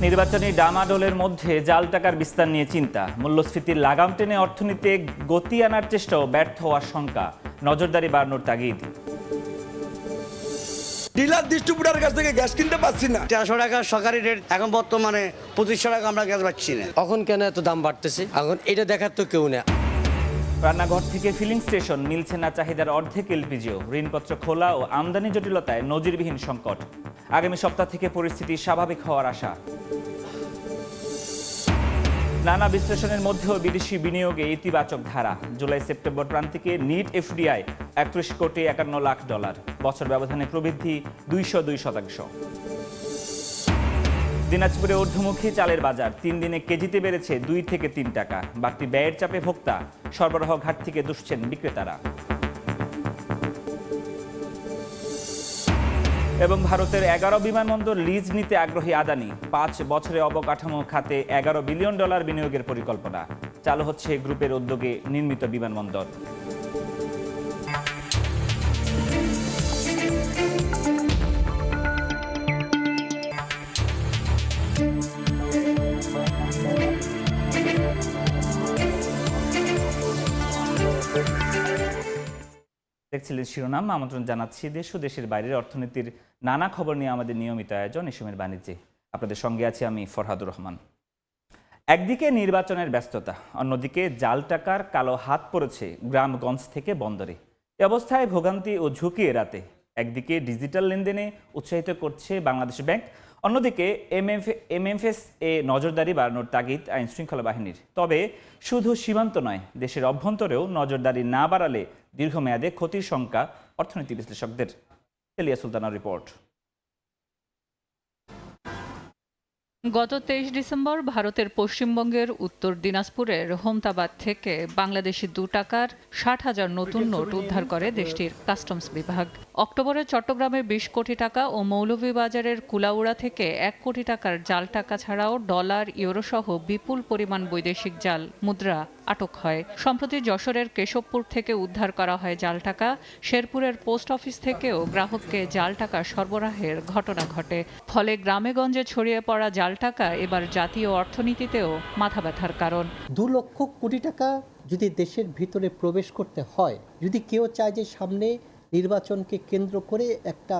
নির্বাচনী ডামাডোলের মধ্যে জাল টাকার বিস্তার নিয়ে চিন্তা, মূল্যস্ফীতির লাগাম টেনে অর্থনীতিতে গতি আনার চেষ্টাও ব্যর্থ হওয়ার শঙ্কা, নজরদারি বাড়ানোর তাগিদ। ডিলার ডিস্ট্রিবিউটারের কাছ থেকে গ্যাস কিনতে পারছি না। 400 টাকা সরকারি রেট, এখন বর্তমানে 2500 টাকা আমরা গ্যাস পাচ্ছি না। এখন কেন এত দাম বাড়তেছে? এখন এটা দেখার তো কেউ না। রান্নাঘর থেকে ফিলিং স্টেশন, মিলছে না চাহিদার অর্ধেক এলপিজিও। ঋণপত্র খোলা ও আমদানি জটিলতায় নজিরবিহীন সংকট। আগামী সপ্তাহ থেকে পরিস্থিতি স্বাভাবিক হওয়ার আশা। নানা বিশ্লেষণের মধ্যেও বিদেশি বিনিয়োগে ইতিবাচক ধারা। জুলাই সেপ্টেম্বর প্রান্তিকে নিট এফডিআই 31 কোটি 51 লাখ ডলার। বছর ব্যবধানে প্রবৃদ্ধি 202%। দিনাজপুরে ঊর্ধ্বমুখী চালের বাজার 3 দিনে কেজিতে বেড়েছে 2 থেকে 3 টাকা। বাড়তি ব্যয়ের চাপে ভোক্তা, সরবরাহ ঘাট থেকে দুষছেন বিক্রেতারা। এবং ভারতের 11 বিমানবন্দর লিজ নিতে আগ্রহী আদানি। 5 বছরে অবকাঠামো খাতে $11 বিলিয়ন বিনিয়োগের পরিকল্পনা। চালু হচ্ছে গ্রুপের উদ্যোগে নির্মিত বিমানবন্দর। দেখছিলেন শিরোনাম। আমন্ত্রণ জানাচ্ছি দেশ ও দেশের বাইরের অর্থনীতির নানা খবর নিয়ে আমাদের নিয়মিত আয়োজন এসময়ের বাণিজ্যে। আপনাদের সঙ্গে আছি আমি ফরহাদুর রহমান। একদিকে নির্বাচনের ব্যস্ততা, অন্যদিকে জাল টাকার কালো হাত পড়েছে গ্রামগঞ্জ থেকে বন্দরে। এ অবস্থায় ভোগান্তি ও ঝুঁকি এড়াতে একদিকে ডিজিটাল লেনদেনে উৎসাহিত করছে বাংলাদেশ ব্যাংক, অন্যদিকে এমএফএস এ নজরদারি বাড়ানোর তাগিদ আইন শৃঙ্খলা বাহিনীর। তবে শুধু সীমান্ত নয়, দেশের অভ্যন্তরেও নজরদারি না বাড়ালে দীর্ঘমেয়াদে ক্ষতির শঙ্কা অর্থনীতি বিশ্লেষকদের। তেলিয়া সুলতানার রিপোর্ট। গত 23 ডিসেম্বর ভারতের পশ্চিমবঙ্গের উত্তর দিনাজপুরের হোমতাবাদ থেকে বাংলাদেশি 2 টাকার 60,000 নতুন নোট উদ্ধার করে দেশটির কাস্টমস বিভাগ। অক্টোবরে চট্টগ্রামে 20 কোটি টাকা ও মৌলভীবাজারের কুলাউড়া থেকে 1 কোটি টাকার জাল টাকা ছাড়াও ডলার, ইউরো সহ বিপুল পরিমাণ বৈদেশিক জাল মুদ্রা আটক হয়। সম্প্রতি যশোরের কেশবপুর থেকে উদ্ধার করা হয় জাল টাকা। শেরপুরের পোস্ট অফিস থেকেও গ্রাহককে জাল টাকা সরবরাহের ঘটনা ঘটে। ফলে গ্রামে গঞ্জে ছড়িয়ে পড়া জাল টাকা এবার জাতীয় অর্থনীতিতেও মাথা ব্যথার কারণ। 2 লক্ষ কোটি টাকা যদি দেশের ভিতরে প্রবেশ করতে হয়, যদি কেউ চায় যে সামনে নির্বাচনকে কেন্দ্র করে একটা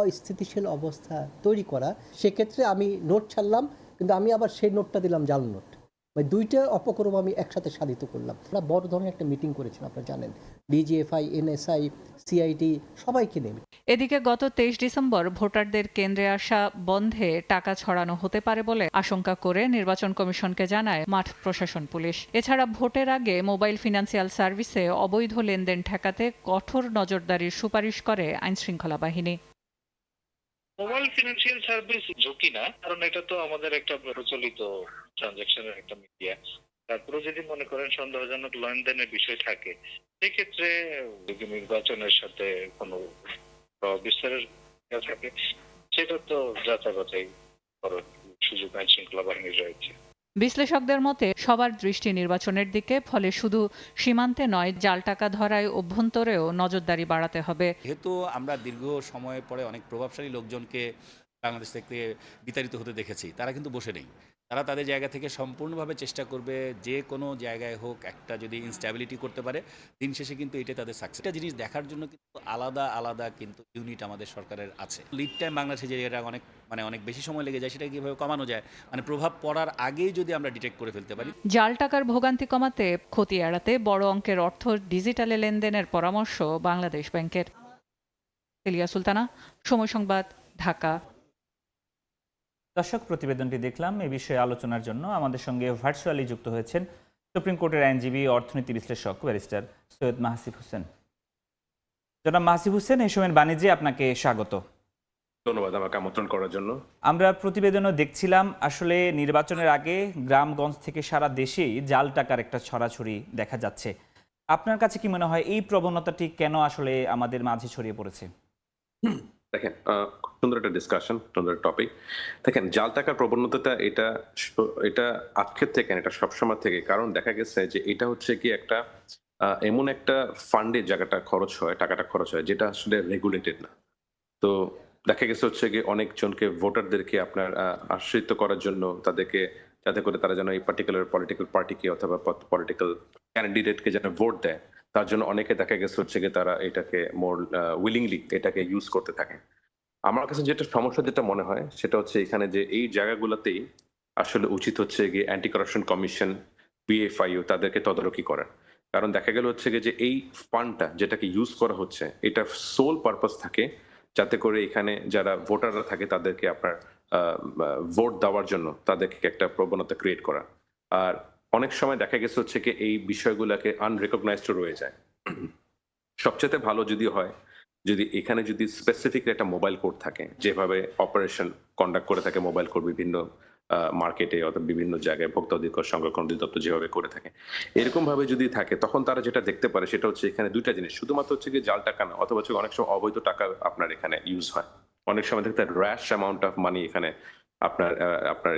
অস্থিতিশীল অবস্থা তৈরি করা, সেক্ষেত্রে আমি নোট ছাড়লাম, কিন্তু আমি আবার সেই নোটটা দিলাম জাল নোট। দুইটা অপকর্ম আমি একসাথে সাধিত করলাম। আমরা বড় ধরনের একটা মিটিং করেছিলাম, আপনারা জানেন, ডিজিএফআই, এনএসআই, সিআইডি সবাইকে নিয়ে। এদিকে গত 23 ডিসেম্বর ভোটারদের কেন্দ্রে আসা বন্ধে টাকা ছড়ানো হতে পারে বলে আশঙ্কা করে নির্বাচন কমিশনকে জানায় মাঠ প্রশাসন পুলিশ। এছাড়া ভোটের আগে মোবাইল ফিনান্সিয়াল সার্ভিসে অবৈধ লেনদেন ঠেকাতে কঠোর নজরদারির সুপারিশ করে আইনশৃঙ্খলা বাহিনী। মোবাইল ফিনান্সিয়াল সার্ভিস ঝুঁকি না, কারণ এটা তো আমাদের একটা প্রচলিত ট্রানজাকশনের একটা মিডিয়া। তারপরে যদি মনে করেন সন্দেহজনক লেনদেনের বিষয় থাকে, সেক্ষেত্রে যদি নির্বাচনের সাথে কোনো বিস্তারের থাকে, সেটা তো যাচাই করার সুযোগ আইন শৃঙ্খলা বাহিনীর রয়েছে। বিশ্লেষকদের মতে সবার দৃষ্টি নির্বাচনের দিকে, ফলে শুধু সীমান্তে নয়, জাল টাকা ধরায় অভ্যন্তরেও নজরদারি বাড়াতে হবে। যেহেতু আমরা দীর্ঘ সময় পরে অনেক প্রভাবশালী লোকজনকে বাংলাদেশ থেকে বিতাড়িত হতে দেখেছি, তারা কিন্তু বসে নেই। তারা তাদের জায়গা থেকে সম্পূর্ণভাবে চেষ্টা করবে, যে কোনো জায়গায় হোক একটা যদি ইনস্ট্যাবিলিটি করতে পারে, দিন শেষে কিন্তু এটা তাদের সাকসেস। একটা জিনিস দেখার জন্য কিন্তু আলাদা আলাদা কিন্তু ইউনিট আমাদের সরকারের আছে। লিড টাইম বাংলাদেশে যে এটা অনেক বেশি সময় লেগে যায়, সেটা কীভাবে কমানো যায়, প্রভাব পড়ার আগেই যদি আমরা ডিটেক্ট করে ফেলতে পারি। জাল টাকার ভোগান্তি কমাতে, ক্ষতি এড়াতে বড় অঙ্কের অর্থ ডিজিটালে লেনদেনের পরামর্শ বাংলাদেশ ব্যাংকের। তেলিয়া সুলতানা, সময় সংবাদ, ঢাকা। দর্শক, প্রতিবেদনটি দেখলাম। এ বিষয়ে আলোচনার জন্য আমাদের সঙ্গে ভার্চুয়ালি যুক্ত হয়েছেন সুপ্রিম কোর্টের আইনজীবী, অর্থনীতি বিশ্লেষক ব্যারিস্টার সৈয়দ মাহসিব হোসেন। জনাব মাহসিব হোসেন, এই সময়ের বাণিজ্যে আপনাকে স্বাগত। ধন্যবাদ আমাকে আমন্ত্রণ করার জন্য। আমরা প্রতিবেদনও দেখছিলাম, আসলে নির্বাচনের আগে গ্রামগঞ্জ থেকে সারা দেশেই জাল টাকার একটা ছড়াছড়ি দেখা যাচ্ছে। আপনার কাছে কি মনে হয় এই প্রবণতাটি কেন আসলে আমাদের মাঝে ছড়িয়ে পড়েছে? দেখেন, সুন্দর একটা ডিসকাশন, সুন্দর টপিক। দেখেন, জাল টাকার প্রবণতাটা এটা আজকের থেকে, এটা সবসময় থেকে। কারণ দেখা গেছে যে এটা হচ্ছে কি একটা এমন একটা ফান্ডে টাকাটা খরচ হয়, যেটা আসলে রেগুলেটেড না। তো দেখা গেছে হচ্ছে গিয়ে অনেকজনকে ভোটারদেরকে আপনার আশ্রিত করার জন্য তাদেরকে, যাতে করে তারা যেন এই পার্টিকুলার পলিটিক্যাল পার্টিকে অথবা পলিটিক্যাল ক্যান্ডিডেটকে যেন ভোট দেয়, তার জন্য অনেকে দেখা গেছে হচ্ছে গিয়ে তারা এটাকে মোর উইলিংলি এটাকে ইউজ করতে থাকে। আমার কাছে যেটা সমস্যা যেটা মনে হয় সেটা হচ্ছে এখানে যে এই জায়গাগুলোতেই আসলে উচিত হচ্ছে গিয়ে অ্যান্টি কারাপশন কমিশন, বিএফআইও তাদেরকে তদারকি করার। কারণ দেখা গেল হচ্ছে গিয়ে যে এই ফান্ডটা যেটাকে ইউজ করা হচ্ছে এটা সোল পারপাস থাকে যাতে করে এখানে যারা ভোটাররা থাকে তাদেরকে আপনার ভোট দেওয়ার জন্য তাদেরকে একটা প্রবণতা ক্রিয়েট করা। আর অনেক সময় দেখা গেছে হচ্ছে কি এই বিষয়গুলোকে আনরেকগনাইজড রয়ে যায়। সবচেয়ে ভালো যদি হয় যদি এখানে যদি স্পেসিফিক একটা মোবাইল কোড থাকে, যেভাবে অপারেশন কন্ডাক্ট করে থাকে মোবাইল কোড বিভিন্ন মার্কেটে অথবা বিভিন্ন জায়গায় ভোক্তা অধিকার সংরক্ষণ অধিদপ্তর যেভাবে করে থাকে, এরকম ভাবে যদি থাকে তখন তারা যেটা দেখতে পারে সেটা হচ্ছে এখানে দুইটা জিনিস, শুধুমাত্র হচ্ছে কি জাল টাকা না, অথবা হচ্ছে অনেক সময় অবৈধ টাকা আপনার এখানে ইউজ হয়। অনেক সময় দেখতে র্যাশ অ্যামাউন্ট অফ মানি এখানে আপনার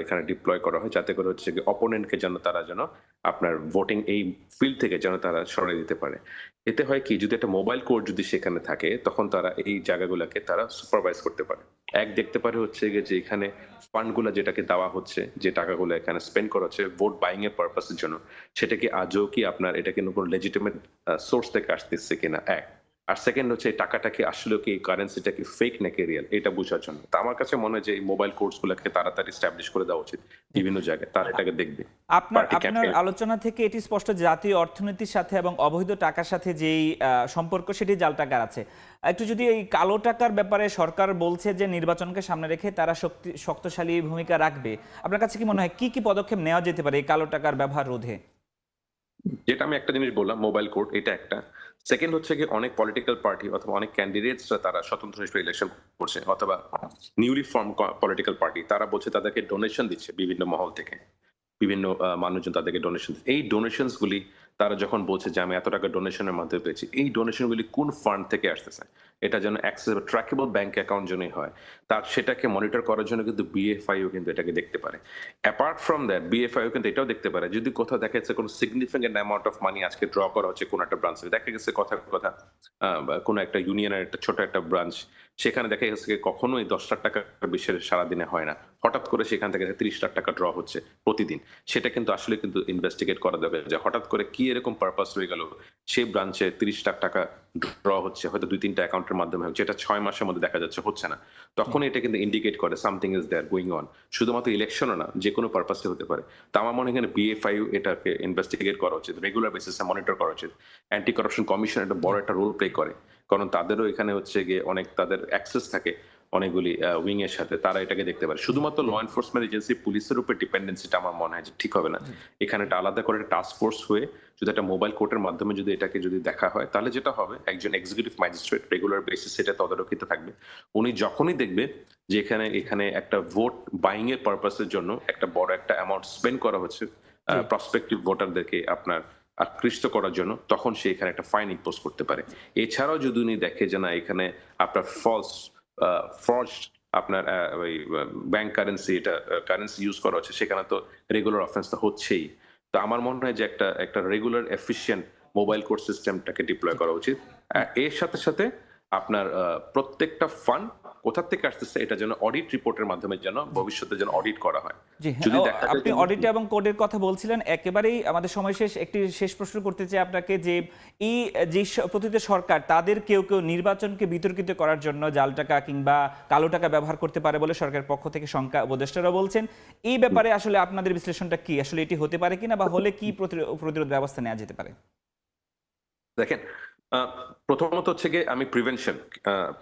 এখানে ডিপ্লয় করা হয় যাতে করে হচ্ছে কি অপোনেন্টকে যেন তারা যেন আপনার ভোটিং এই ফিল্ড থেকে যেন তারা সরিয়ে দিতে পারে। এতে হয় কি, যদি একটা মোবাইল কোড যদি সেখানে থাকে তখন তারা এই জায়গাগুলোকে তারা সুপারভাইজ করতে পারে। এক দেখতে পারে হচ্ছে গিয়ে যে এখানে ফান্ডগুলো যেটাকে দেওয়া হচ্ছে, যে টাকাগুলো এখানে স্পেন্ড করা হচ্ছে ভোট বাইং এর পারপাসের জন্য, সেটা কি আজও কি আপনার এটা কিন্তু কোনো লেজিটিমেট সোর্স থেকে আসতেছে কিনা, এক। আর সেকেন্ড হচ্ছে এই টাকাটা কি আসলে কি কারেন্সিটা কি ফেক নাকি রিয়েল, এটা বোঝার জন্য। তা আমার কাছে মনে হয় যে এই মোবাইল কোর্স গুলোকে তাড়াতাড়ি এস্টাবলিশ করে দেওয়া উচিত বিভিন্ন জায়গায়, তারা এটাকে দেখবে। আপনার Party আপনার campaign- আলোচনা থেকে এটি স্পষ্ট, জাতীয় অর্থনীতির সাথে এবং অবৈধ টাকার সাথে যেই সম্পর্ক সেটি জাল টাকার আছে। একটু যদি এই কালো টাকার ব্যাপারে সরকার বলছে যে নির্বাচনকে সামনে রেখে তারা শক্তিশালী ভূমিকা রাখবে, আপনার কাছে কি মনে হয় কি কি পদক্ষেপ নেওয়া যেতে পারে এই কালো টাকার ব্যবহার রোধে? যেটা আমি একটা জিনিস বললাম মোবাইল কোড, এটা একটা। সেকেন্ড হচ্ছে কি অনেক পলিটিক্যাল পার্টি অথবা অনেক ক্যান্ডিডেটসরা তারা স্বতন্ত্র হিসেবে ইলেকশন করছে, অথবা নিউলি ফর্ম পলিটিক্যাল পার্টি, তারা বলছে তাদেরকে ডোনেশন দিচ্ছে বিভিন্ন মহল থেকে, বিভিন্ন মানুষজন তাদেরকে ডোনেশন। এই ডোনেশনস গুলি তারা যখন বলছে যে আমি এত টাকা ডোনেশনের মাধ্যমে পেয়েছি, এই ডোনেশন গুলি কোন ফান্ড থেকে আসতেছে এটা যেন অ্যাক্সেসেবল ট্র্যাকেবল ব্যাংক অ্যাকাউন্ট জন্যই হয়, তার সেটাকে মনিটর করার জন্য কিন্তু বিএফআইও কিন্তু এটাকে দেখতে পারে। অ্যাপার্ট ফ্রম দ্যাট বিএফআইও কিন্তু এটাও দেখতে পারে যদি কোথাও দেখা যাচ্ছে কোনো সিগনিফিকেন্ট অ্যামাউন্ট অফ মানি আজকে ড্র করা হচ্ছে কোনো একটা ব্রাঞ্চে, দেখা গেছে কথা কোনো একটা ইউনিয়নের একটা ছোট একটা ব্রাঞ্চ, সেখানে দেখা গেছে কখনোই 10 লাখ টাকার বেশি সারাদিনে হয় না, হঠাৎ করে সেখান থেকে 30 লাখ টাকা ড্র হচ্ছে প্রতিদিন। সেটা কিন্তু আসলে কিন্তু ইনভেস্টিগেট করা দরকার যে হঠাৎ করে কি এরকম পারপাস হয়ে গেল সেই ব্রাঞ্চে 30 লাখ টাকা ড্র হচ্ছে, হয়তো 2-3টা অ্যাকাউন্টের মাধ্যমে হচ্ছে, এটা 6 মাসের মধ্যে দেখা যাচ্ছে হচ্ছে না, তখন এটা কিন্তু ইন্ডিকেট করে something is there going on. শুধুমাত্র ইলেকশনও না, যে কোনো পারপাসে হতে পারে। তা আমার মনে হয় এখানে বিএফআইও এটাকে ইনভেস্টিগেট করা উচিত, রেগুলার বেসিসে মনিটর করা উচিত। অ্যান্টি কারাপশন কমিশন একটা বড় একটা রোল প্লে করে, কারণ তাদেরও এখানে হচ্ছে গিয়ে অনেক তাদের অ্যাক্সেস থাকে অনেকগুলি উইং এর সাথে, তারা এটাকে দেখতে পারে। শুধুমাত্র ল এনফোর্সমেন্ট এজেন্সি পুলিশের উপর ডিপেন্ডেন্সিটা আমার মনে হয় যে ঠিক হবে না। এখানে একটা আলাদা করে একটা টাস্ক ফোর্স হয়ে যদি একটা মোবাইল কোর্টের মাধ্যমে যদি এটাকে যদি দেখা হয়, তাহলে যেটা হবে একজন এক্সিকিউটিভ ম্যাজিস্ট্রেট রেগুলার বেসিস সেটা তদারকিতে থাকবে। উনি যখনই দেখবে যে এখানে একটা ভোট বাইং এর পারপাসের জন্য একটা বড় একটা অ্যামাউন্ট স্পেন্ড করা হচ্ছে প্রসপেক্টিভ ভোটারদেরকে আপনার আকৃষ্ট করার জন্য, তখন সে এখানে একটা ফাইন ইম্পোজ করতে পারে। এছাড়াও যদি উনি দেখে যে না এখানে আপনার ফ্রড আপনার ওই ব্যাংক কারেন্সি এটা কারেন্সি ইউজ করা হচ্ছে, সেখানে তো রেগুলার অফেন্স তো হচ্ছেই। তো আমার মনে হয় যে একটা রেগুলার এফিশিয়েন্ট মোবাইল কোড সিস্টেমটাকে ডিপ্লয় করা উচিত। এর সাথে সাথে আপনার প্রত্যেকটা ফান্ড কোথা থেকে আসতেছে এটা যেন অডিট রিপোর্টের মাধ্যমে যেন ভবিষ্যতে যেন অডিট করা হয়। জি যদি হ্যাঁ, দেখা যায় আপনি যে- অডিট এবং কোডের কথা বলছিলেন, একেবারেই আমাদের সময় শেষ। একটি শেষ প্রশ্ন করতে চাই আপনাকে যে এই যে প্রতিটি সরকার তাদের কেউ কেউ নির্বাচনকে বিতর্কিত করার জন্য জাল টাকা কিংবা কালো টাকা ব্যবহার করতে পারে বলে সরকারের পক্ষ থেকে শঙ্কা উপদেষ্টারা বলছেন। এই ব্যাপারে আসলে আপনাদের বিশ্লেষণটা কি, আসলে এটি হতে পারে কিনা বা হলে কি প্রতিরোধ ব্যবস্থা নেওয়া যেতে পারে? দেখেন, প্রথমত হচ্ছে গিয়ে আমি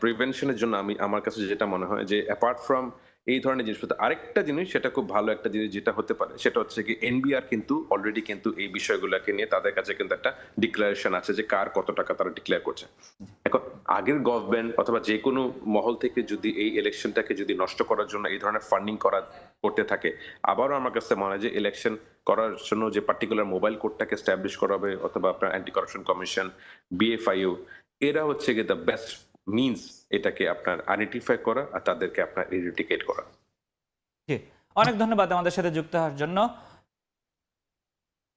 প্রিভেনশনের জন্য আমার কাছে যেটা মনে হয় যে অ্যাপার্ট ফ্রম এই ধরনের জিনিসপত্র, আরেকটা জিনিস সেটা খুব ভালো একটা জিনিস যেটা হতে পারে সেটা হচ্ছে কি এনবিআর কিন্তু অলরেডি কিন্তু এই বিষয়গুলোকে নিয়ে তাদের কাছে কিন্তু একটা ডিক্লারেশন আছে যে কার কত টাকা তারা ডিক্লেয়ার করছে। এখন আগের গভর্নমেন্ট অথবা যে কোনো মহল থেকে যদি এই ইলেকশনটাকে যদি নষ্ট করার জন্য এই ধরনের ফান্ডিং করতে থাকে, আবারও আমার কাছে মনে হয় যে ইলেকশন করার জন্য যে পার্টিকুলার মোবাইল কোডটাকে এস্টাবলিশ করা হবে অথবা আপনার অ্যান্টি কারাপশন কমিশন, বিএফআইও, এরা হচ্ছে গিয়ে দ্য বেস্ট মিনস এটাকে আপনার আইডেন্টিফাই করা আর তাদেরকে আপনার ইরিডিকেট করা। জি, অনেক ধন্যবাদ আমাদের সাথে যুক্ত হওয়ার জন্য।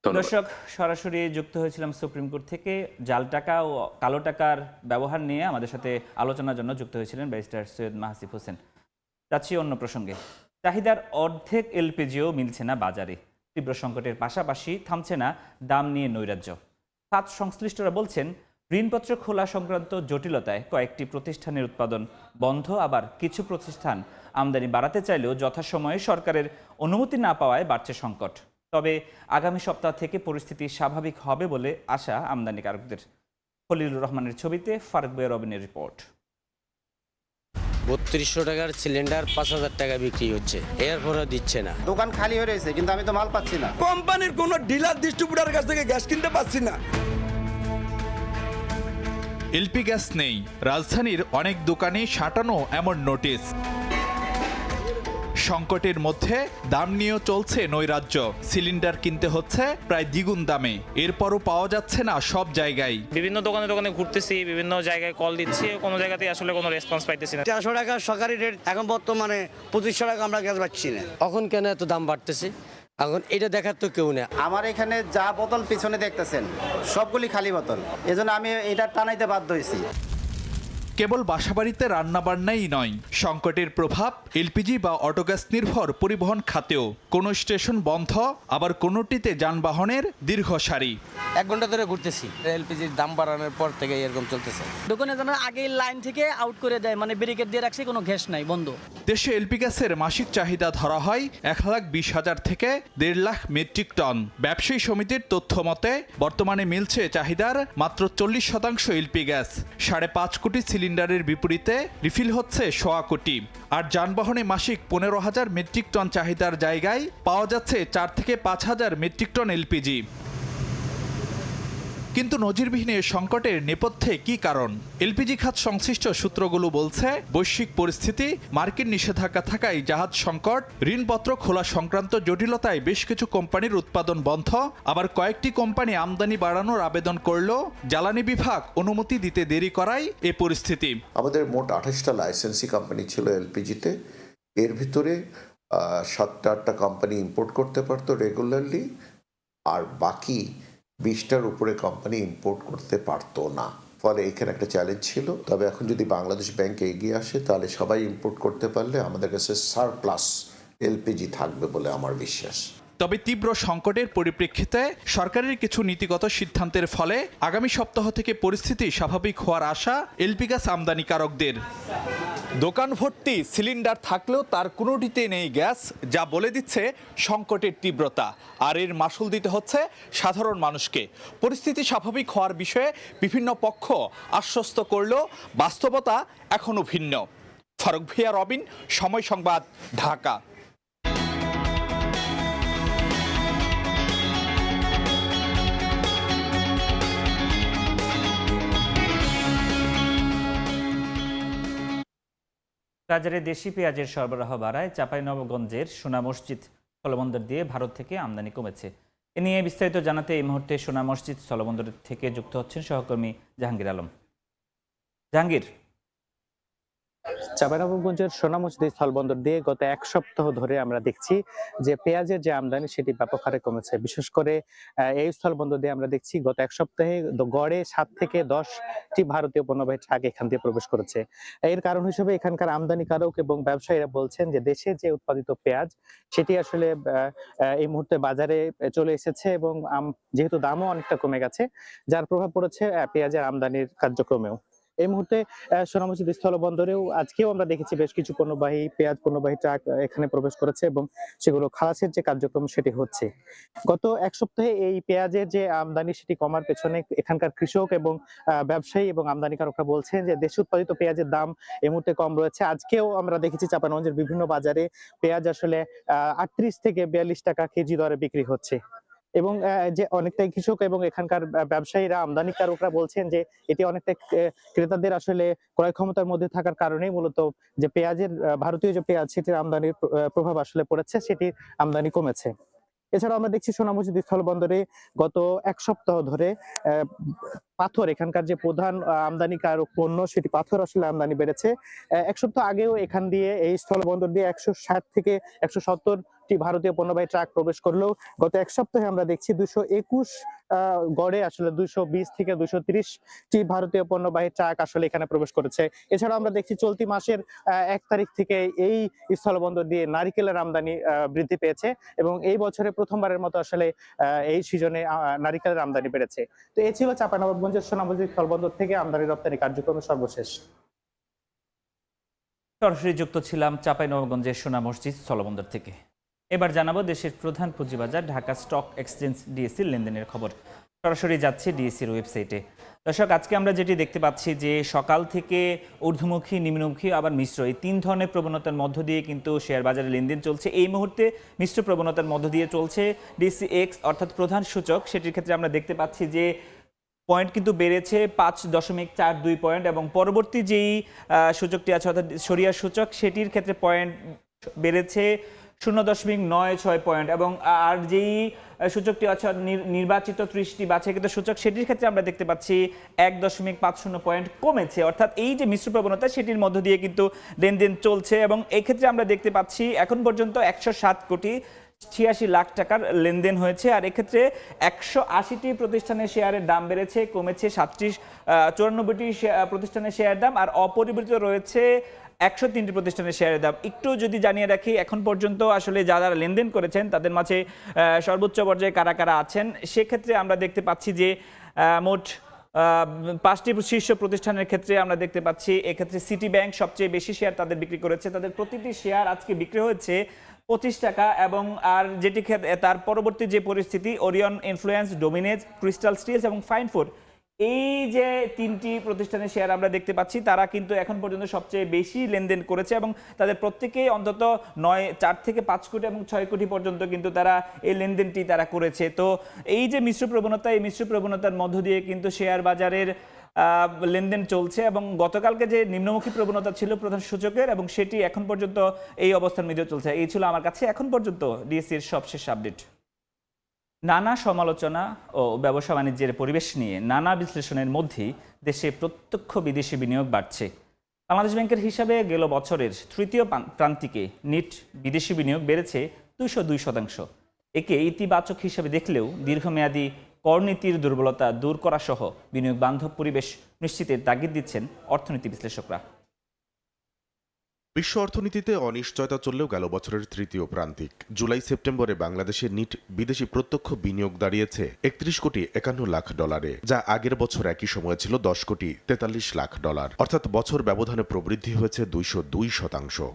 ধন্যবাদ। দর্শক, সরাসরি যুক্ত হয়েছিলাম সুপ্রিম কোর্ট থেকে। জাল টাকা ও কালো টাকার ব্যবহার নিয়ে আমাদের সাথে আলোচনার জন্য যুক্ত হয়েছিলেন ব্যারিস্টার সৈয়দ মাহাসিফ হোসেন। যাচ্ছি অন্য প্রসঙ্গে। চাহিদার অর্ধেক এলপিজিও মিলছে না বাজারে। তীব্র সংকটের পাশাপাশি থামছে না দাম নিয়ে নৈরাজ্য। খাত সংশ্লিষ্টরা বলছেন, ঋণপত্র খোলা সংক্রান্ত জটিলতায় কয়েকটি প্রতিষ্ঠানের উৎপাদন বন্ধ, আবার কিছু প্রতিষ্ঠান আমদানি বাড়াতে চাইলেও যথাসময়ে সরকারের অনুমতি না পাওয়ায় বাড়ছে সংকট। তবে আগামী সপ্তাহ থেকে পরিস্থিতি স্বাভাবিক হবে বলে আশা আমদানিকারকদের। খলিলুর রহমানের ছবিতে ফারুক ভাই রবিনের রিপোর্ট। 3200 টাকার সিলিন্ডার 5000 টাকা বিক্রি হচ্ছে, এরপরেও দিচ্ছে না। দোকান খালি হয়ে রয়েছে, কিন্তু আমি তো মাল পাচ্ছি না। কোম্পানির কোন ডিলার ডিস্ট্রিবিউটারের কাছ থেকে গ্যাস কিনতে পাচ্ছি না। এলপি গ্যাস নেই, রাজধানীর অনেক দোকানে সাঁটানো এমন নোটিশ। সংকটের মধ্যে দাম নিয়েও চলছে নৈরাজ্য। সিলিন্ডার কিনতে হচ্ছে প্রায় দ্বিগুণ দামে, এরপরও পাওয়া যাচ্ছে না সব জায়গায়। বিভিন্ন দোকানে ঘুরতেছি, বিভিন্ন জায়গায় কল দিচ্ছি, কোনো জায়গাতে আসলে কোনো রেসপন্স পাইতেছি না। 1300 টাকা সরকারি রেট, এখন বর্তমানে 2500 টাকা আমরা গ্যাস পাচ্ছি না। এখন কেন এত দাম বাড়তেছে? এখন এটা দেখার তো কেউ নেই। আমার এখানে যা বোতল পিছনে দেখতেছেন সবগুলি খালি বোতল, এজন্য আমি এটা টানাইতে বাধ্য হয়েছি। কেবল বাসাবাড়িতে রান্নাবান্নাই নয়, সংকটের প্রভাব এলপিজি বা অটোগ্যাস নির্ভর পরিবহন খাতেও। কোনো স্টেশন বন্ধ, আবার কোনোটিতে যানবাহনের দীর্ঘ সারি। 1 ঘন্টা ধরে ঘুরতেছি, এলপিজির দাম বাড়ানোর পর থেকে এরকম চলতেছে। দোকানে যেন আগে লাইন থেকে আউট করে দেয়, মানে ব্যারিকেড দিয়ে রাখছে, কোনো গ্যাস নাই, বন্ধ। দেশে এলপি গ্যাসের মাসিক চাহিদা ধরা হয় 1,20,000 থেকে 1.5 লাখ মেট্রিক টন। ব্যবসায়ী সমিতির তথ্য মতে বর্তমানে মিলছে চাহিদার মাত্র 40% এলপি গ্যাস। 5.5 কোটি সিলিন্ডারের বিপরীতে রিফিল হচ্ছে 1.25 কোটি। আর যানবাহনে মাসিক 15,000 মেট্রিক টন চাহিদার জায়গায় পাওয়া যাচ্ছে 4 থেকে 5,000 মেট্রিক টন এলপিজি। কিন্তু নজিরবিহীন এই সংকটের নেপথ্যে কি কারণ? এলপিজি খাত সংশ্লিষ্ট সূত্রগুলো বলছে, বৈশ্বিক পরিস্থিতি, মার্কিন নিষেধাজ্ঞা থাকায় জাহাজ সংকট, ঋণপত্র খোলা সংক্রান্ত জটিলতায় বেশ কিছু কোম্পানির উৎপাদন বন্ধ, আবার কয়েকটি কোম্পানি আমদানি বাড়ানোর আবেদন করলেও জ্বালানি বিভাগ অনুমতি দিতে দেরি করায় এ পরিস্থিতি। আমাদের মোট 28টা লাইসেন্সি কোম্পানি ছিল এলপিজিতে। এর ভিতরে 7-8টা কোম্পানি ইম্পোর্ট করতে পারতো রেগুলারলি, আর বাকি 20টার উপরে কোম্পানি ইম্পোর্ট করতে পারতো না। ফলে এখানে একটা চ্যালেঞ্জ ছিল। তবে এখন যদি বাংলাদেশ ব্যাংক এগিয়ে আসে, তাহলে সবাই ইম্পোর্ট করতে পারলে আমাদের কাছে সারপ্লাস এলপিজি থাকবে বলে আমার বিশ্বাস। তবে তীব্র সংকটের পরিপ্রেক্ষিতে সরকারের কিছু নীতিগত সিদ্ধান্তের ফলে আগামী সপ্তাহ থেকে পরিস্থিতি স্বাভাবিক হওয়ার আশা এলপি গ্যাস আমদানিকারকদের। দোকান ভর্তি সিলিন্ডার থাকলেও তার কোনোটিতে নেই গ্যাস, যা বলে দিচ্ছে সংকটের তীব্রতা। আর এর মাসুল দিতে হচ্ছে সাধারণ মানুষকে। পরিস্থিতি স্বাভাবিক হওয়ার বিষয়ে বিভিন্ন পক্ষ আশ্বস্ত করলেও বাস্তবতা এখনও ভিন্ন। ফারুক ভিয়া রবিন, সময় সংবাদ, ঢাকা। বাজারে দেশি পেঁয়াজের সরবরাহ বাড়ায় চাঁপাইনবাবগঞ্জের সোনা মসজিদ স্থলবন্দর দিয়ে ভারত থেকে আমদানি কমেছে। এ নিয়ে বিস্তারিত জানাতে এই মুহূর্তে সোনা মসজিদ স্থলবন্দর থেকে যুক্ত হচ্ছেন সহকর্মী জাহাঙ্গীর আলম। জাহাঙ্গীর, চাঁপাইনবাবগঞ্জের সোনা মসজিদ স্থলবন্দর দিয়ে গত 1 সপ্তাহ ধরে আমরা দেখছি যে পেঁয়াজের যে আমদানি সেটি ব্যাপক হারে কমেছে। বিশেষ করে এই স্থলবন্দর দিয়ে আমরা দেখছি গত 1 সপ্তাহে গড়ে 7 থেকে 10টি ভারতীয় পণ্যবাহী ট্রাক এখান দিয়ে প্রবেশ করেছে। এর কারণ হিসেবে এখানকার আমদানিকারক এবং ব্যবসায়ীরা বলছেন যে দেশে যে উৎপাদিত পেঁয়াজ সেটি আসলে এই মুহূর্তে বাজারে চলে এসেছে এবং যেহেতু দামও অনেকটা কমে গেছে, যার প্রভাব পড়েছে পেঁয়াজের আমদানির কার্যক্রমেও। এই মুহূর্তে সোনা মসজিদ স্থলবন্দরেও আজকেও আমরা দেখেছি বেশ কিছু পেঁয়াজ পণ্যবাহী ট্রাক এখানে প্রবেশ করেছে এবং সেগুলো খালাসের যে কার্যক্রম সেটি হচ্ছে। গত 1 সপ্তাহে এই পেঁয়াজের যে আমদানি সেটি কমার পেছনে এখানকার কৃষক এবং ব্যবসায়ী এবং আমদানিকারকরা বলছেন যে দেশে উৎপাদিত পেঁয়াজের দাম এই মুহূর্তে কম রয়েছে। আজকেও আমরা দেখেছি চাঁপাইনবাবগঞ্জের বিভিন্ন বাজারে পেঁয়াজ আসলে 38 থেকে 42 টাকা কেজি দরে বিক্রি হচ্ছে। এবং যে অনেকটাই কৃষক এবং এখানকার ব্যবসায়ীরা আমদানিকারকরা বলছেন যে এটি অনেকটা ক্রেতাদের আসলে ক্রয় ক্ষমতার মধ্যে থাকার কারণেই মূলত যে পেঁয়াজের ভারতীয় যে পেঁয়াজ সেটির আমদানির প্রভাব আসলে পড়েছে, সেটি আমদানি কমেছে। এছাড়াও আমরা দেখছি সোনা মসজিদ স্থলবন্দরে গত 1 সপ্তাহ ধরে পাথর, এখানকার যে প্রধান আমদানিকারক পণ্য সেটি পাথর আসলে আমদানি বেড়েছে। এক সপ্তাহ আগেও এখান দিয়ে এই স্থলবন্দর দিয়ে 160 থেকে 170টি ভারতীয় পণ্যবাহী ট্রাক প্রবেশ করলেও গত এক সপ্তাহে আমরা দেখছি 221 গড়ে আসলে 220 থেকে 230টি ভারতীয় পণ্যবাহী ট্রাক আসলে এখানে প্রবেশ করেছে। এছাড়া আমরা দেখছি চলতি মাসের 1 তারিখ থেকে এই স্থলবন্দর দিয়ে নারিকেলের আমদানি বৃদ্ধি পেয়েছে এবং এই বছরে প্রথমবারের মতো আসলে এই সিজনে নারিকেলের আমদানি বেড়েছে। তো এই ছিল চাঁপাইনবাবগঞ্জের সোনামুজি স্থলবন্দর থেকে আমদানি রপ্তানি কার্যক্রমের সর্বশেষ। সরাসরি যুক্ত ছিলাম চাঁপাইনবাবগঞ্জের সোনা মসজিদ স্থলবন্দর থেকে। এবার জানাবো দেশের প্রধান পুঁজিবাজার ঢাকা স্টক এক্সচেঞ্জ ডিএসসির লেনদেনের খবর। সরাসরি যাচ্ছে ডিএসসির ওয়েবসাইটে। দর্শক, আজকে আমরা যেটি দেখতে পাচ্ছি যে সকাল থেকে ঊর্ধ্বমুখী, নিম্নমুখী আবার মিশ্র, এই 3 ধরনের প্রবণতার মধ্য দিয়ে কিন্তু শেয়ার বাজারে লেনদেন চলছে। এই মুহূর্তে মিশ্র প্রবণতার মধ্য দিয়ে চলছে ডিএসসি এক্স অর্থাৎ প্রধান সূচক। সেটির ক্ষেত্রে আমরা দেখতে পাচ্ছি যে পয়েন্ট কিন্তু বেড়েছে 5.42 পয়েন্ট এবং পরবর্তী যেই সূচকটি আছে অর্থাৎ সরিয়া সূচক সেটির ক্ষেত্রে পয়েন্ট বেড়েছে 0.96 পয়েন্ট এবং আর যেই সূচকটি আছে নির্বাচিত 30টি বাছাইকৃত সূচক সেটির ক্ষেত্রে আমরা দেখতে পাচ্ছি 1.50 পয়েন্ট কমেছে। অর্থাৎ এই যে মিশ্র প্রবণতা সেটির মধ্য দিয়ে কিন্তু লেনদেন চলছে এবং এই ক্ষেত্রে আমরা দেখতে পাচ্ছি এখন পর্যন্ত 107 কোটি 86 লাখ টাকার লেনদেন হয়েছে। আর এক্ষেত্রে 180টি প্রতিষ্ঠানের শেয়ারের দাম বেড়েছে, কমেছে 94টি প্রতিষ্ঠানের শেয়ার দাম আর অপরিবর্তিত রয়েছে 103টি প্রতিষ্ঠানের শেয়ারের দাম। একটু যদি জানিয়ে রাখি, এখন পর্যন্ত আসলে যারা লেনদেন করেছেন তাদের মাঝে সর্বোচ্চ পর্যায়ে কারা কারা আছেন সেক্ষেত্রে আমরা দেখতে পাচ্ছি যে মোট 5টি শীর্ষ প্রতিষ্ঠানের ক্ষেত্রে আমরা দেখতে পাচ্ছি এক্ষেত্রে সিটি ব্যাংক সবচেয়ে বেশি শেয়ার তাদের বিক্রি করেছে। তাদের প্রতিটি শেয়ার আজকে বিক্রি হয়েছে 25 টাকা এবং আর যেটি তার পরবর্তী যে পরিস্থিতি ওরিয়ন ইনফ্লুয়েন্স, ডোমিনেজ, ক্রিস্টাল স্টিলস এবং ফাইন ফুড, এই যে 3টি প্রতিষ্ঠানের শেয়ার আমরা দেখতে পাচ্ছি তারা কিন্তু এখন পর্যন্ত সবচেয়ে বেশি লেনদেন করেছে এবং তাদের প্রত্যেকেই অন্তত 4 থেকে 5 কোটি এবং 6 কোটি পর্যন্ত কিন্তু তারা এই লেনদেনটি তারা করেছে। তো এই যে মিশ্র প্রবণতা, এই মিশ্র প্রবণতার মধ্য দিয়ে কিন্তু শেয়ার বাজারের লেনদেন চলছে এবং গতকালকে যে নিম্নমুখী প্রবণতা ছিল প্রধান সূচকের এবং সেটি এখন পর্যন্ত এই অবস্থার মধ্যে চলছে। এই ছিল আমার কাছে এখন পর্যন্ত ডিএসসির সবশেষ আপডেট। নানা সমালোচনা ও ব্যবসা বাণিজ্যের পরিবেশ নিয়ে নানা বিশ্লেষণের মধ্যেই দেশে প্রত্যক্ষ বিদেশি বিনিয়োগ বাড়ছে। বাংলাদেশ ব্যাংকের হিসাবে গেল বছরের তৃতীয় প্রান্তিকে নিট বিদেশি বিনিয়োগ বেড়েছে 202%। একে ইতিবাচক হিসেবে দেখলেও দীর্ঘমেয়াদী করনীতির দুর্বলতা দূর করা সহ বিনিয়োগ বান্ধব পরিবেশ নিশ্চিতের তাগিদ দিচ্ছেন অর্থনীতি বিশ্লেষকরা। বিশ্ব অর্থনীতিতে অনিশ্চয়তা চললেও গেল বছরের তৃতীয় প্রান্তিক জুলাই সেপ্টেম্বরে বাংলাদেশের নিট বিদেশি প্রত্যক্ষ বিনিয়োগ দাঁড়িয়েছে 31 কোটি 51 লাখ ডলারে, যা আগের বছর একই সময়ে ছিল 10 কোটি 43 লাখ ডলার, অর্থাৎ বছর ব্যবধানে প্রবৃদ্ধি হয়েছে 202%।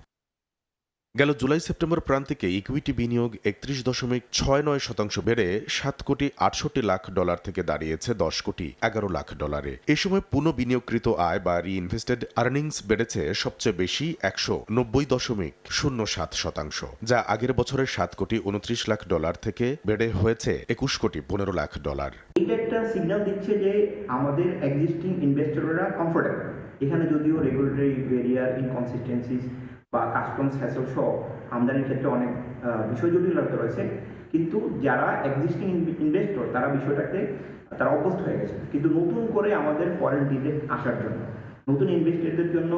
গেল জুলাই সেপ্টেম্বর প্রান্তিকে ইকুইটি বিনিয়োগ 31.69% বেড়ে 7 কোটি 68 লাখ ডলার থেকে দাঁড়িয়েছে 10 কোটি 11 লাখ ডলারে। এই সময় পুনঃবিনিয়োগকৃত আয় বা রিইনভেস্টেড আর্নিংস বেড়েছে সবচেয়ে বেশি 190.07%, যা আগের বছরের 7 কোটি 29 লাখ ডলার থেকে বেড়ে হয়েছে 21 কোটি 15 লাখ ডলার। এটা একটা সিগন্যাল দিচ্ছে যে আমাদের এক্সিস্টিং ইনভেস্টররা কমফোর্টেবল। এখানে যদিও রেগুলেটরি ব্যারিয়ার, ইনকনসিস্টেন্সিস বা কাস্টমস হ্যাসেল সহ আমদানির ক্ষেত্রে অনেক বিষয় জটিলতা রয়েছে, কিন্তু যারা এক্সিস্টিং ইনভেস্টর তারা বিষয়টাকে তারা অভ্যস্ত হয়ে গেছে। কিন্তু নতুন করে আমাদের ফরেন ডিরেক্ট আসার জন্য, নতুন ইনভেস্টরদের জন্য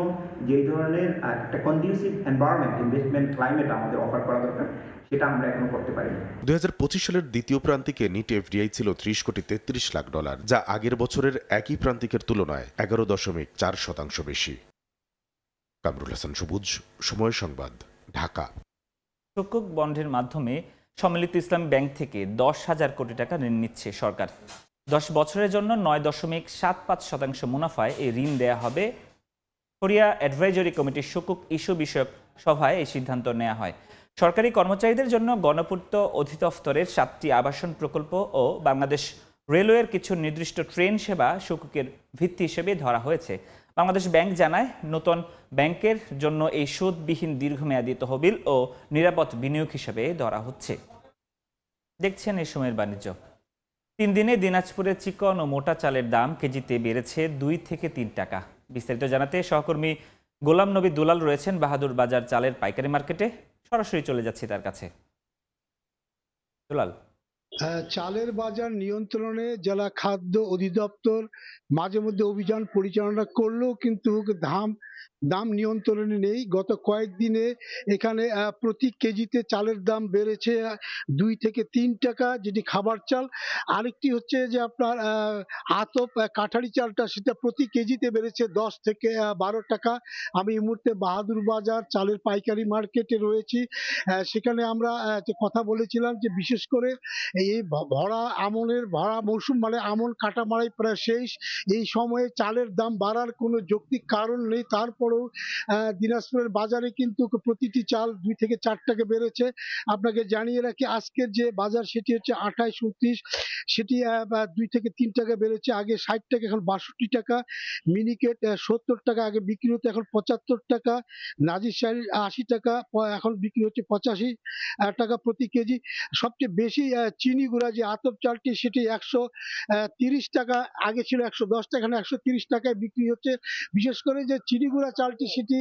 যেই ধরনের একটা কন্ডিউসিভ এনভায়রনমেন্ট, ইনভেস্টমেন্ট ক্লাইমেট আমাদের অফার করা দরকার, সেটা আমরা এখনো করতে পারিনি। 2025 সালের দ্বিতীয় প্রান্তিকে নিট এফডিআই ছিল 30 কোটি 33 লাখ ডলার, যা আগের বছরের একই প্রান্তিকের তুলনায় 11.4% বেশি। কামরুল হাসান সবুজ, সময় সংবাদ, ঢাকা। সূচক বন্ডের মাধ্যমে সম্মিলিত ইসলামী ব্যাংক থেকে 10,000 কোটি টাকা ঋণ নিচ্ছে সরকার। 10 বছরের জন্য 9.75% মুনাফায় এই ঋণ দেয়া হবে। কোরিয়া অ্যাডভাইজরি কমিটির সূচক ইস্যু বিষয়ক সভায় এই সিদ্ধান্ত নেওয়া হয়। সরকারি কর্মচারীদের জন্য গণপূর্ত অধিদপ্তরের 7টি আবাসন প্রকল্প ও বাংলাদেশ রেলওয়ের কিছু নির্দিষ্ট ট্রেন সেবা সূচকের ভিত্তি হিসেবে ধরা হয়েছে। বাংলাদেশ ব্যাংক জানায়, নতুন ব্যাংকের জন্য এই সুদবিহীন দীর্ঘমেয়াদী তহবিল ও নিরাপদ বিনিয়োগ হিসেবে ধরা হচ্ছে। দেখছেন এই সময়ের বাণিজ্য। 3 দিনে দিনাজপুরে চিকন ও মোটা চালের দাম কেজিতে বেড়েছে 2 থেকে 3 টাকা। বিস্তারিত জানাতে সহকর্মী গোলাম নবী দুলাল রয়েছেন বাহাদুর বাজার চালের পাইকারি মার্কেটে। সরাসরি চলে যাচ্ছি তার কাছে। দুলাল। চালের বাজার নিয়ন্ত্রণে জেলা খাদ্য অধিদপ্তর মাঝে মধ্যে অভিযান পরিচালনা করলেও কিন্তু দাম নিয়ন্ত্রণে নেই। গত কয়েকদিনে এখানে প্রতি কেজিতে চালের দাম বেড়েছে 2 থেকে 3 টাকা, যেটি খাবার চাল। আরেকটি হচ্ছে যে আপনার আতপ কাঠারি চালটা, সেটা প্রতি কেজিতে বেড়েছে 10 থেকে 12 টাকা। আমি এই মুহূর্তে বাহাদুর বাজার চালের পাইকারি মার্কেটে রয়েছি। সেখানে আমরা যে কথা বলেছিলাম যে বিশেষ করে এই ভরা মৌসুম, মানে আমন কাটা মারাই প্রায় শেষ, এই সময়ে চালের দাম বাড়ার কোনো যৌক্তিক কারণ নেই। তারপরেও দিনাজপুরের বাজারে কিন্তু প্রতিটি চাল 2 থেকে 4 টাকা বেড়েছে। আপনাকে জানিয়ে রাখি, আজকের যে বাজার সেটি হচ্ছে 28-29, সেটি 2 থেকে 3 টাকা বেড়েছে। আগে 60 টাকা, এখন 62 টাকা। মিনিকেট 70 টাকা আগে বিক্রি হতো, এখন 75 টাকা। নাজির শাড়ি 80 টাকা, এখন বিক্রি হচ্ছে 85 টাকা প্রতি কেজি। সবচেয়ে বেশি চিনি গুঁড়া যে আতপ চালটি, সেটি 130 টাকা, আগে ছিল 110 টাকা, এখন 130 টাকায় বিক্রি হচ্ছে। বিশেষ করে যে চিনি গুঁড়া চালটি, সেটি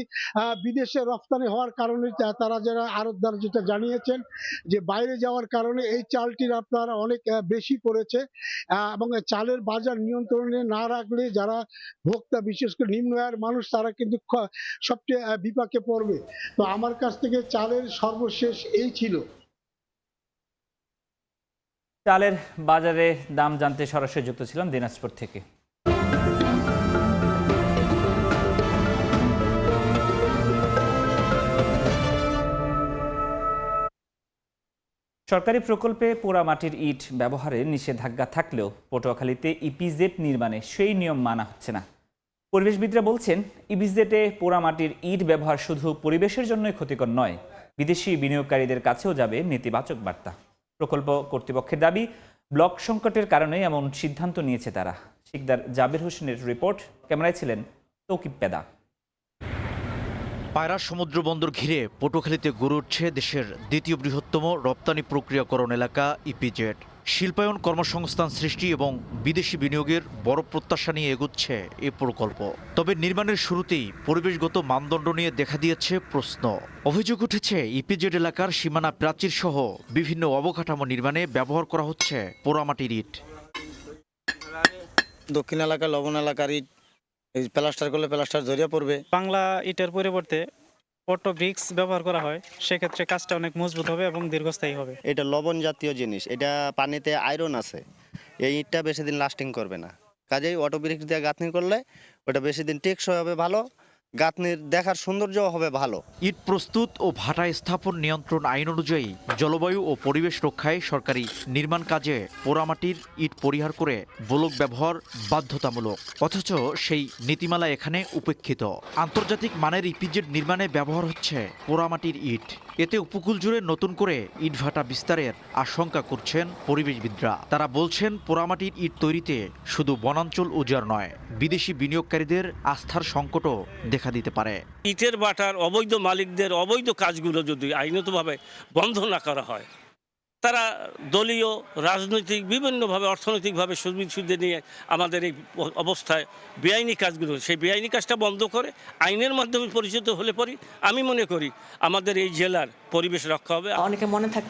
বিদেশে রপ্তানি হওয়ার কারণে তারা যারা আড়তদার যেটা জানিয়েছেন যে বাইরে যাওয়ার কারণে এই চালটির আপনার অনেক বেশি পড়েছে। এবং চালের বাজার নিয়ন্ত্রণে না রাখলে যারা ভোক্তা, বিশেষ করে নিম্ন আয়ের মানুষ, তারা কিন্তু সবচেয়ে বিপাকে পড়বে। তো আমার কাছ থেকে চালের সর্বশেষ এই ছিল। চালের বাজারে দাম জানতে সরাসরি যুক্ত ছিলাম দিনাজপুর থেকে। সরকারি প্রকল্পে পোড়ামাটির ইট ব্যবহারে নিষেধাজ্ঞা থাকলেও পটুয়াখালীতে ইপিজেড নির্মাণে সেই নিয়ম মানা হচ্ছে না। পরিবেশবিদরা বলছেন, ইপিজেডে পোড়ামাটির ইট ব্যবহার শুধু পরিবেশের জন্যই ক্ষতিকর নয়, বিদেশি বিনিয়োগকারীদের কাছেও যাবে নেতিবাচক বার্তা। প্রকল্প কর্তৃপক্ষের দাবি, ব্লক সংকটের কারণে এমন সিদ্ধান্ত নিয়েছে তারা। শিকদার জাবির হোসেনের রিপোর্ট, ক্যামেরায় ছিলেন তৌকিব পেদা। পায়রা সমুদ্র বন্দর ঘিরে পটুয়াখালীতে গড়ে উঠছে দেশের দ্বিতীয় বৃহত্তম রপ্তানি প্রক্রিয়াকরণ এলাকা ইপিজেড। শিল্পায়ন, কর্মসংস্থান সৃষ্টি এবং বিদেশি বিনিয়োগের বড় প্রত্যাশা নিয়ে এগোচ্ছে এ প্রকল্প। তবে নির্মাণের শুরুতেই পরিবেশগত মানদণ্ড নিয়ে দেখা দিয়েছে প্রশ্ন। অভিযোগ উঠেছে, ইপিজেড এলাকার সীমানা প্রাচীর সহ বিভিন্ন অবকাঠামো নির্মাণে ব্যবহার করা হচ্ছে পোড়ামাটির ইট। দক্ষিণ এলাকা, লবণ এলাকার ইট এই প্লাস্টার করলে প্লাস্টার জড়িয়ে পড়বে। বাংলা ইটের পরিবর্তে পট্ট ব্রিক্স ব্যবহার করা হয়, সেক্ষেত্রে কাজটা অনেক মজবুত হবে এবং দীর্ঘস্থায়ী হবে। এটা লবণ জাতীয় জিনিস, এটা পানিতে আয়রন আছে, এই ইটটা বেশি দিন লাস্টিং করবে না। কাজেই অটো ব্রিক্স দিয়ে গাঁথনি করলে ওটা বেশি দিন টেকসই হবে, ভালো গাঁথনির দেখার সৌন্দর্য হবে ভালো। ইট প্রস্তুত ও ভাটা স্থাপন নিয়ন্ত্রণ আইন অনুযায়ী জলবায়ু ও পরিবেশ রক্ষায় সরকারি নির্মাণ কাজে পোড়ামাটির ইট পরিহার করে ব্লক ব্যবহার বাধ্যতামূলক। অথচ সেই নীতিমালা এখানে উপেক্ষিত। আন্তর্জাতিক মানের ইপিজেড নির্মাণে ব্যবহার হচ্ছে পোড়ামাটির ইট। এতে উপকূল জুড়ে নতুন করে ইটভাটা বিস্তারের আশঙ্কা করছেন পরিবেশবিদরা। তারা বলছেন, পোড়ামাটির ইট তৈরিতে শুধু বনাঞ্চল উজাড় নয়, বিদেশি বিনিয়োগকারীদের আস্থার সংকটও দেখা দিতে পারে। ইটের ভাটার অবৈধ মালিকদের অবৈধ কাজগুলো যদি আইনতভাবে বন্ধ না করা হয়, তারা দলীয়, রাজনৈতিক, বিভিন্নভাবে অর্থনৈতিকভাবে সুবিধা নিয়ে আমাদের এই অবস্থায় বেআইনি কাজগুলো, সেই বেআইনি কাজটা বন্ধ করে আইনের মাধ্যমে পরিচিত হলে পরে আমি মনে করি আমাদের এই জেলার পরিবেশ রক্ষা হবে। অনেকে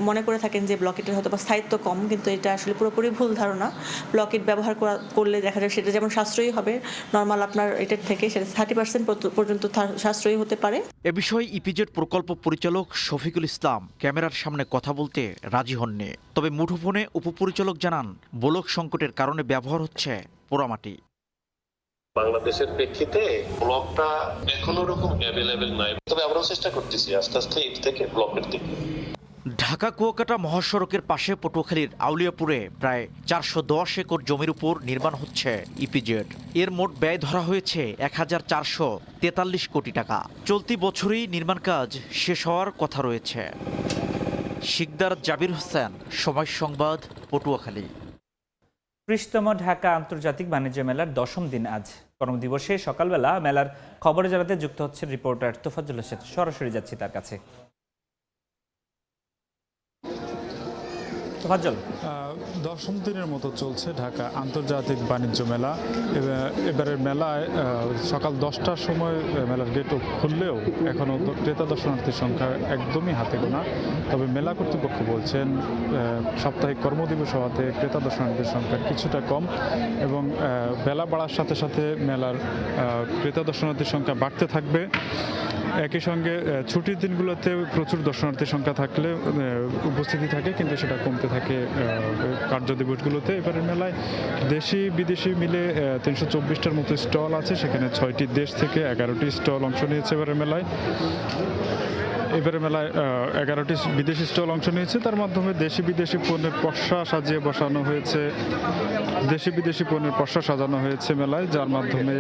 মনে করে থাকেন যে ব্লকেটের হয়তো বা স্থায়িত্ব কম, কিন্তু এটা আসলে পুরোপুরি ভুল ধারণা। ব্লকেট ব্যবহার করলে দেখা যায় সেটা যেমন সাশ্রয়ী হবে, নর্মাল আপনার এটার থেকে সেটা 30% পর্যন্ত সাশ্রয়ী হতে পারে। এ বিষয়ে ইপিজেড প্রকল্প পরিচালক শফিকুল ইসলাম ক্যামেরার সামনে কথা বলতে রাজি হননি। তবে মুঠোফোনে উপপরিচালক জানান, ব্লক সংকটের কারণে ব্যবহার হচ্ছে পোড়ামাটি। বাংলাদেশের প্রেক্ষিতে ব্লকটা এখনো রকম অ্যাভেলেবেল নাই, তবে আমরাও চেষ্টা করতেছি আস্তে আস্তে ইট থেকে ব্লকের দিকে। ঢাকা কুয়াকাটা মহাসড়কের পাশে পটুয়াখালীর আউলিয়াপুরে প্রায় 410 একর জমির উপর নির্মাণ হচ্ছে ইপিজেড। এর মোট ব্যয় ধরা হয়েছে 1443 কোটি টাকা। চলতি বছরেই নির্মাণ কাজ শেষ হওয়ার কথা রয়েছে। শিকদার জাবির হোসেন, সময় সংবাদ, পটুয়াখালী। 30তম ঢাকা আন্তর্জাতিক বাণিজ্য মেলার 10ম দিন আজ। কর্মদিবসে সকালবেলা মেলার খবরে জানাতে যুক্ত হচ্ছে রিপোর্টার তোফাজ্জল হোসেন। সরাসরি যাচ্ছি তার কাছে। ফাজ্জল, দশম দিনের মতো চলছে ঢাকা আন্তর্জাতিক বাণিজ্য মেলা। এবারের মেলায় সকাল 10টার সময় মেলার গেট খুললেও এখনও ক্রেতা দর্শনার্থীর সংখ্যা একদমই হাতে গোনা। তবে মেলা কর্তৃপক্ষ বলছেন সাপ্তাহিক কর্মদিবস হওয়াতে ক্রেতা দর্শনার্থীর সংখ্যা কিছুটা কম এবং বেলা বাড়ার সাথে সাথে মেলার ক্রেতা দর্শনার্থীর সংখ্যা বাড়তে থাকবে। একই সঙ্গে ছুটির দিনগুলোতে প্রচুর দর্শনার্থীর সংখ্যা থাকলে উপস্থিতি থাকে, কিন্তু সেটা কমতে থাকে কার্যদিবসগুলোতে। এবারের মেলায় দেশি বিদেশি মিলে 324টার মতো স্টল আছে, সেখানে 6টি দেশ থেকে 11টি স্টল অংশ নিয়েছে এবারের মেলায়। 11টি বিদেশি স্টল অংশ নিয়েছে, তার মাধ্যমে দেশি বিদেশি পণ্যের পসরা সাজিয়ে বসানো হয়েছে। দেশি বিদেশি পণ্যের পসরা সাজানো হয়েছে মেলায়, যার মাধ্যমে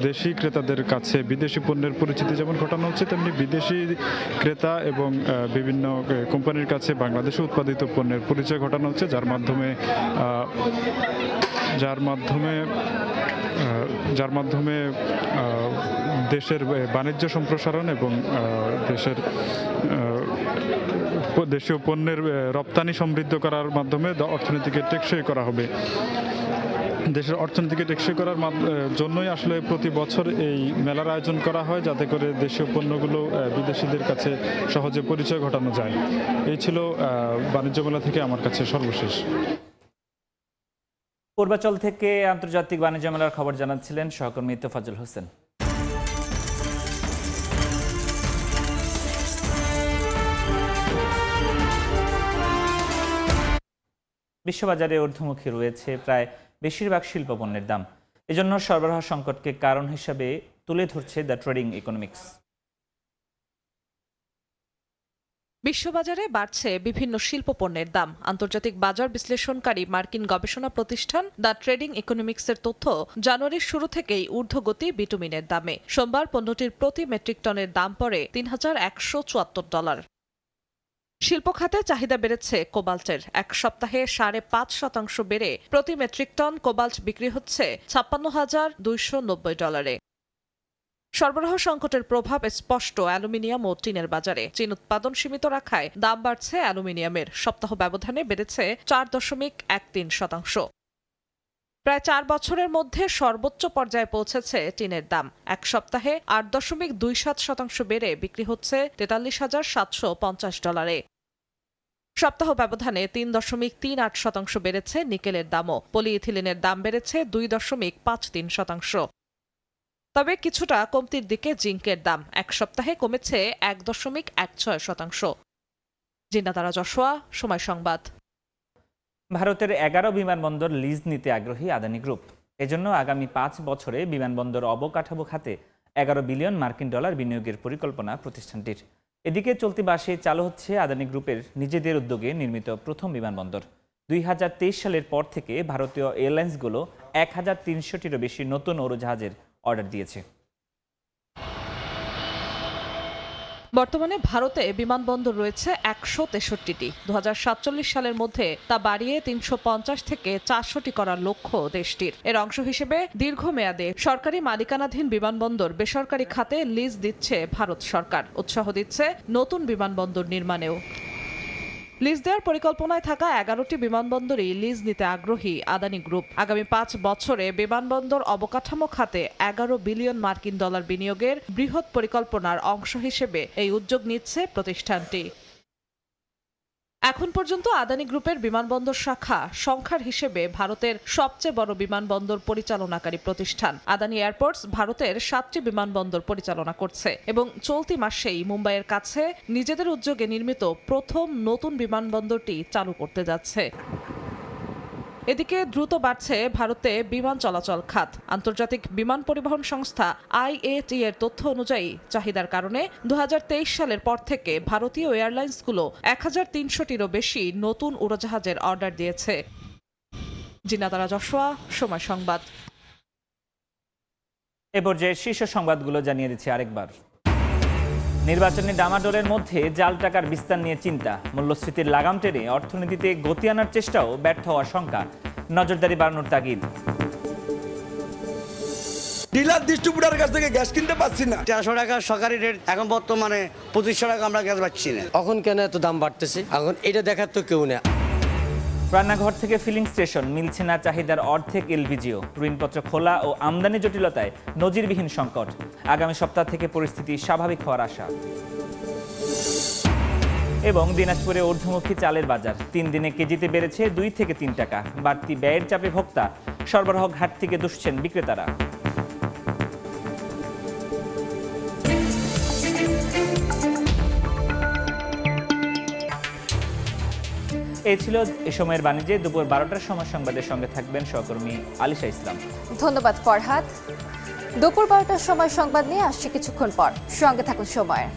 দেশি ক্রেতাদের কাছে বিদেশি পণ্যের পরিচিতি যেমন ঘটানো হচ্ছে, তেমনি বিদেশি ক্রেতা এবং বিভিন্ন কোম্পানির কাছে বাংলাদেশে উৎপাদিত পণ্যের পরিচয় ঘটানো হচ্ছে, যার মাধ্যমে দেশের বাণিজ্য সম্প্রসারণ এবং দেশীয় পণ্যের রপ্তানি সমৃদ্ধ করার মাধ্যমে অর্থনীতিকে টেকসই করা হবে। দেশের অর্থনীতিকে টেকসই করার জন্যই আসলে প্রতি বছর এই মেলার আয়োজন করা হয়, যাতে করে দেশীয় পণ্যগুলো বিদেশিদের কাছে সহজে পরিচয় ঘটানো যায়। এই ছিল বাণিজ্য মেলা থেকে আমার কাছে সর্বশেষ। পূর্বাচল থেকে আন্তর্জাতিক বাণিজ্য মেলার খবর জানাচ্ছিলেন সহকর্মী তোফাজ্জল হোসেন। বিশ্ববাজারে ঊর্ধ্বমুখী রয়েছে প্রায় বেশিরভাগ শিল্পপণ্যের দাম। এজন্য সরবরাহ সংকটকে কারণ হিসাবে তুলে ধরছে দ্য ট্রেডিং ইকোনমিক্স। বিশ্ববাজারে বাড়ছে বিভিন্ন শিল্প পণ্যের দাম। আন্তর্জাতিক বাজার বিশ্লেষণকারী মার্কিন গবেষণা প্রতিষ্ঠান দ্য ট্রেডিং ইকোনমিক্সের তথ্য, জানুয়ারির শুরু থেকেই ঊর্ধ্বগতি বিটুমিনের দামে। সোমবার পণ্যটির প্রতি মেট্রিক টনের দাম পড়ে $3,174। শিল্প খাতে চাহিদা বেড়েছে কোবাল্টের। এক সপ্তাহে 5.5% বেড়ে প্রতি মেট্রিক টন কোবাল্ট বিক্রি হচ্ছে $56,290। সরবরাহ সংকটের প্রভাব স্পষ্ট অ্যালুমিনিয়াম ও টিনের বাজারে। চীন উৎপাদন সীমিত রাখায় দাম বাড়ছে অ্যালুমিনিয়ামের। সপ্তাহ ব্যবধানে বেড়েছে 4.13%। প্রায় 4 বছরের মধ্যে সর্বোচ্চ পর্যায়ে পৌঁছেছে টিনের দাম। এক সপ্তাহে 8.27% বেড়ে বিক্রি হচ্ছে $43,750। সপ্তাহ ব্যবধানে 3.38% বেড়েছে নিকেলের দামও। পলিইথিলিনের দাম বেড়েছে 2.53%। তবে কিছুটা কমতির দিকে জিঙ্কের দাম। এক সপ্তাহে কমেছে 1.16%। জিন্নাতারা যশোয়া, সময় সংবাদ। ভারতের 11 বিমানবন্দর লিজ নিতে আগ্রহী আদানি গ্রুপ। এজন্য আগামী 5 বছরে বিমানবন্দর অবকাঠামো খাতে $11 বিলিয়ন বিনিয়োগের পরিকল্পনা প্রতিষ্ঠানটির। এদিকে চলতি মাসে চালু হচ্ছে আদানি গ্রুপের নিজেদের উদ্যোগে নির্মিত প্রথম বিমানবন্দর। 2023 সালের পর থেকে ভারতীয় এয়ারলাইন্সগুলো 1300টিরও বেশি নতুন উড়োজাহাজের অর্ডার দিয়েছে। বর্তমানে ভারতে বিমানবন্দর রয়েছে 163টি। 2047 সালের মধ্যে তা বাড়িয়ে 350 থেকে 400টি করার লক্ষ্য দেশটির। এর অংশ হিসেবে দীর্ঘমেয়াদে সরকারি মালিকানাধীন বিমানবন্দর বেসরকারি খাতে লিজ দিচ্ছে ভারত সরকার। উৎসাহ দিচ্ছে নতুন বিমানবন্দর নির্মাণেও। লিজ দেওয়ার পরিকল্পনায় থাকা 11টি বিমানবন্দরই লিজ নিতে আগ্রহী আদানি গ্রুপ। আগামী 5 বছরে বিমানবন্দর অবকাঠামো খাতে $11 বিলিয়ন বিনিয়োগের বৃহৎ পরিকল্পনার অংশ হিসেবে এই উদ্যোগ নিচ্ছে প্রতিষ্ঠানটি। এখন পর্যন্ত আদানি গ্রুপের বিমানবন্দর শাখা সংখ্যার হিসেবে ভারতের সবচেয়ে বড় বিমানবন্দর পরিচালনাকারী প্রতিষ্ঠান। আদানি এয়ারপোর্টস ভারতের 7টি বিমানবন্দর পরিচালনা করছে এবং চলতি মাসেই মুম্বাইয়ের কাছে নিজেদের উদ্যোগে নির্মিত প্রথম নতুন বিমানবন্দরটি চালু করতে যাচ্ছে। এদিকে দ্রুত বাড়ছে ভারতে বিমান চলাচল খাত। আন্তর্জাতিক বিমান পরিবহন সংস্থা IATA এর তথ্য অনুযায়ী চাহিদার কারণে 2023 সালের পর থেকে ভারতীয় এয়ারলাইন্সগুলো 1300টিরও বেশি নতুন উড়োজাহাজের অর্ডার দিয়েছে। জিন্নাতারা যশোয়া, সময় সংবাদ। এ পর্যায়ে শীর্ষ সংবাদগুলো জানিয়ে দিচ্ছি আরেকবার। নির্বাচনী ডামাডোলের মধ্যে জাল টাকার বিস্তার নিয়ে চিন্তা। মূল্যস্ফীতির লাগাম টেনে অর্থনীতিতে গতি আনার চেষ্টাও ব্যর্থ হওয়ার শঙ্কা। নজরদারি বাড়ানোর তাগিদ। ডিলার ডিস্ট্রিবিউটারের কাছ থেকে গ্যাস কিনতে পারছি না। 1300 টাকা সরকারি রেট, এখন বর্তমানে 2500 টাকা আমরা গ্যাস পাচ্ছি না। এখন কেন এত দাম বাড়তেছে? এখন এটা দেখার তো কেউ না। রান্নাঘর থেকে ফিলিং স্টেশন, মিলছে না চাহিদার অর্ধেক এলপিজিও। ঋণপত্র খোলা ও আমদানি জটিলতায় নজিরবিহীন সংকট। আগামী সপ্তাহ থেকে পরিস্থিতি স্বাভাবিক হওয়ার আশা। এবং দিনাজপুরে ঊর্ধ্বমুখী চালের বাজার 3 দিনে কেজিতে বেড়েছে 2 থেকে 3 টাকা। বাড়তি ব্যয়ের চাপে ভোক্তা, সরবরাহ ঘাট থেকে দুষছেন বিক্রেতারা। এই ছিল এ সময়ের বাণিজ্যে। দুপুর 12টার সময় সংবাদের সঙ্গে থাকবেন সহকর্মী আলিশা ইসলাম। ধন্যবাদ ফরহাদ। দুপুর 12টার সময় সংবাদ নিয়ে আসছি কিছুক্ষণ পর, সঙ্গে থাকুন সময়ের।